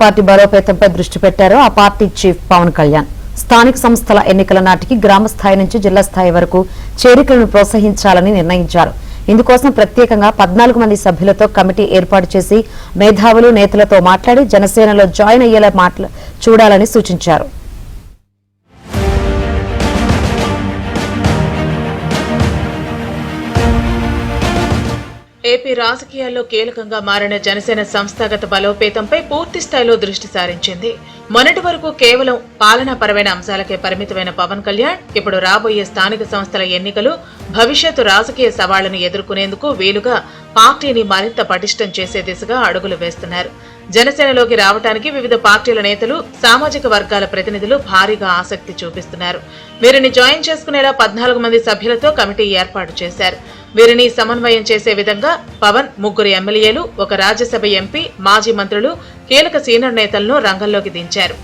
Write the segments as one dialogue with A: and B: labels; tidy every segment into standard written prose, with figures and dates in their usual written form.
A: Party బలోపేతంపై దృష్టి పెట్టారు ఆ పార్టీ చీఫ్ పవన్ కళ్యాణ్. స్థానిక సంస్థల ఎన్నికల నాటికి గ్రామ స్థాయి నుంచి జిల్లా స్థాయి వరకు చేరికలను ప్రోత్సహించాలని నిర్ణయించారు. ఇందుకోసం ప్రత్యేకంగా 14 మంది సభ్యులతో కమిటీ ఏర్పాటు చేసి మేధావులు నేతలతో మాట్లాడి జనసేనలో జాయిన్ అయ్యేలా చూడాలని సూచించారు.
B: ఏపీ రాజకీయాల్లో కీలకంగా మారిన జనసేన సంస్థాగత బలోపేతంపై పూర్తి స్థాయిలో దృష్టి సారించింది. మొన్నటి వరకు కేవలం పాలనాపరమైన అంశాలకే పరిమితమైన పవన్ కళ్యాణ్ ఇప్పుడు రాబోయే స్థానిక సంస్థల ఎన్నికలు, భవిష్యత్తు రాజకీయ సవాళ్లను ఎదుర్కొనేందుకు వీలుగా పార్టీని మరింత పటిష్టం చేసే దిశగా అడుగులు వేస్తున్నారు. జనసేనలోకి రావడానికి వివిధ పార్టీల నేతలు, సామాజిక వర్గాల ప్రతినిధులు భారీగా ఆసక్తి చూపిస్తున్నారు. వీరిని జాయిన్ చేసుకునేలా 14 మంది సభ్యులతో కమిటీ ఏర్పాటు చేశారు. వీరిని సమన్వయం చేసే విధంగా పవన్ 3 ఎమ్మెల్యేలు, 1 రాజ్యసభ ఎంపీ, మాజీ మంత్రులు, కీలక సీనియర్ నేతలను రంగంలోకి దించారు.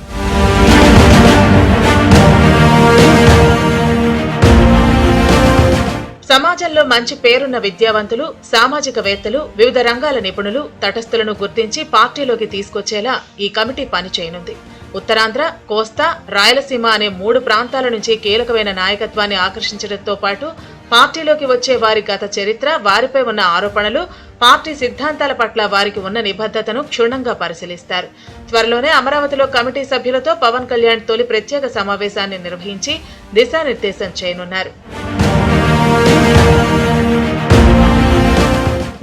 B: సమాజంలో మంచి పేరున్న విద్యావంతులు, సామాజికవేత్తలు, వివిధ రంగాల నిపుణులు, తటస్థులను గుర్తించి పార్టీలోకి తీసుకొచ్చేలా ఈ కమిటీ పనిచేయనుంది. ఉత్తరాంధ్ర, కోస్తా, రాయలసీమ అనే 3 ప్రాంతాల నుంచి కీలకమైన నాయకత్వాన్ని ఆకర్షించడంతో పాటు పార్టీలోకి వచ్చే వారి గత చరిత్ర, వారిపై ఉన్న ఆరోపణలు, పార్టీ సిద్ధాంతాల పట్ల వారికి ఉన్న నిబద్ధతను క్షుణ్ణంగా పరిశీలిస్తారు. త్వరలోనే అమరావతిలో కమిటీ సభ్యులతో పవన్ కళ్యాణ్ తొలి ప్రత్యేక సమావేశాన్ని నిర్వహించి దిశానిర్దేశం చేయనున్నారు.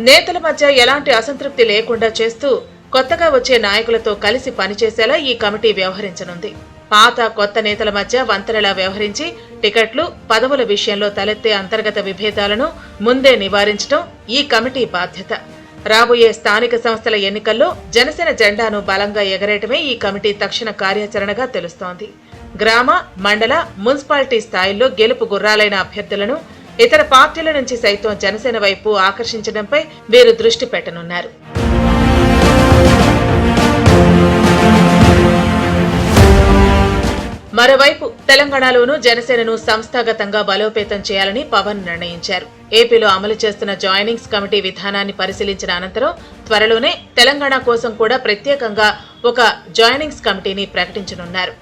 B: నేతల మధ్య ఎలాంటి అసంతృప్తి లేకుండా చేస్తూ కొత్తగా వచ్చే నాయకులతో కలిసి పనిచేసేలా ఈ కమిటీ వ్యవహరించనుంది. పాత కొత్త నేతల మధ్య వంతెనలా వ్యవహరించి టికెట్లు, పదవుల విషయంలో తలెత్తే అంతర్గత విభేదాలను ముందే నివారించడం ఈ కమిటీ బాధ్యత. రాబోయే స్థానిక సంస్థల ఎన్నికల్లో జనసేన జెండాను బలంగా ఎగరేయటమే ఈ కమిటీ తక్షణ కార్యాచరణగా తెలుస్తోంది. గ్రామ, మండల, మున్సిపాలిటీ స్థాయిల్లో గెలుపు గుర్రాలైన అభ్యర్థులను ఇతర పార్టీల నుంచి సైతం జనసేన వైపు ఆకర్షించడంపై వీరు దృష్టి పెట్టనున్నారు. మరోవైపు తెలంగాణలోనూ జనసేనను సంస్థాగతంగా బలోపేతం చేయాలని పవన్ నిర్ణయించారు. ఏపీలో అమలు చేస్తున్న జాయినింగ్స్ కమిటీ విధానాన్ని పరిశీలించిన అనంతరం త్వరలోనే తెలంగాణ కోసం కూడా ప్రత్యేకంగా ఒక జాయినింగ్స్ కమిటీని ప్రకటించనున్నారు.